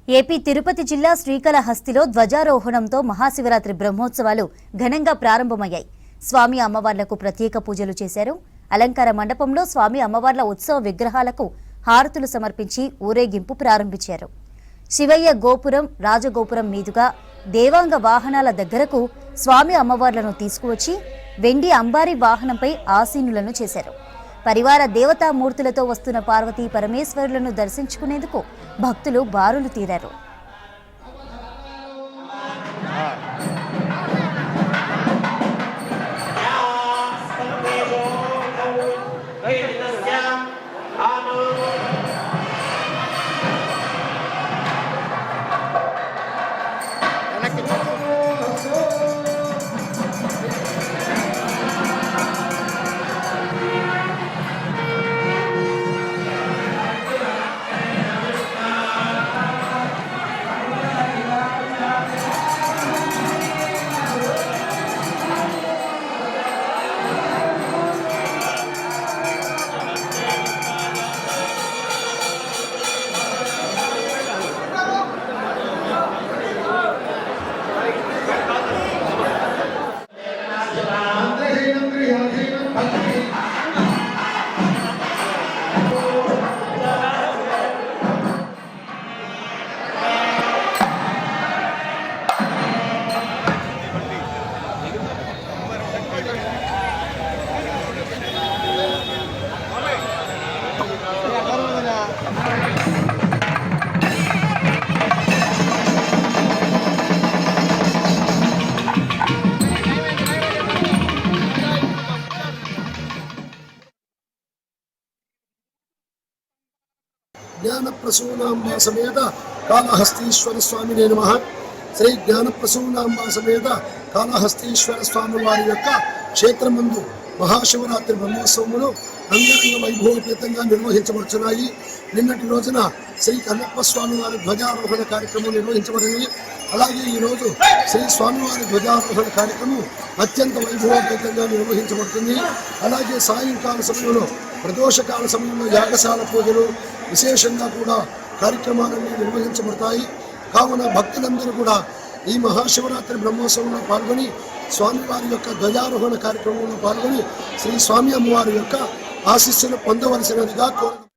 AP Tirupati జిల్లా శ్రీకాళహస్తిలో ధ్వజారోహణంతో మహాశివరాత్రి బ్రహ్మోత్సవాలు ఘనంగా ప్రారంభమయ్యాయి. స్వామి అమ్మవార్లకు ప్రత్యేక పూజలు చేశారు. అలంకార మండపంలో స్వామి అమ్మవార్ల ఉత్సవ విగ్రహాలకు హారతులు సమర్పించి ఊరేగింపు ప్రారంభించారు. శివయ్య గోపురం, రాజగోపురం మీదుగా దేవాంగ వాహనాల దగ్గరకు స్వామి అమ్మవార్లను తీసుకువచ్చి వెండి అంబారీ వాహనంపై ఆసీనులను చేశారు. పరివార దేవతామూర్తులతో వస్తున్న పార్వతీ పరమేశ్వరులను దర్శించుకునేందుకు భక్తులు బారులు తీరారు. జ్ఞానప్రసూనాంబ సమేత కాళహస్తీశ్వర స్వామినే నమః. శ్రీ జ్ఞానప్రసూనాంబ సమేత కాళహస్తీశ్వర స్వామి వారి యొక్క క్షేత్రమందు మహాశివరాత్రి బ్రహ్మోత్సవములు అంగరంగ వైభవోపేతంగా నిర్వహించబడుతున్నాయి. నిన్నటి రోజున శ్రీ కన్నప్ప స్వామి వారి ధ్వజారోహణ కార్యక్రమం నిర్వహించబడింది. అలాగే ఈరోజు శ్రీ స్వామివారి ధ్వజారోహణ కార్యక్రమం అత్యంత వైభవోపేతంగా నిర్వహించబడుతుంది. అలాగే సాయంకాల సమయంలో ప్రదోషకాల సమయంలో యాగశాల పూజలు విశేషంగా కూడా కార్యక్రమాలన్నీ నిర్వహించబడతాయి. కావున భక్తులందరూ కూడా ఈ మహాశివరాత్రి బ్రహ్మోత్సవంలో పాల్గొని స్వామివారి యొక్క ధ్వజారోహణ కార్యక్రమంలో పాల్గొని శ్రీ స్వామి అమ్మవారి యొక్క ఆశీస్సులు పొందవలసినదిగా కోరు.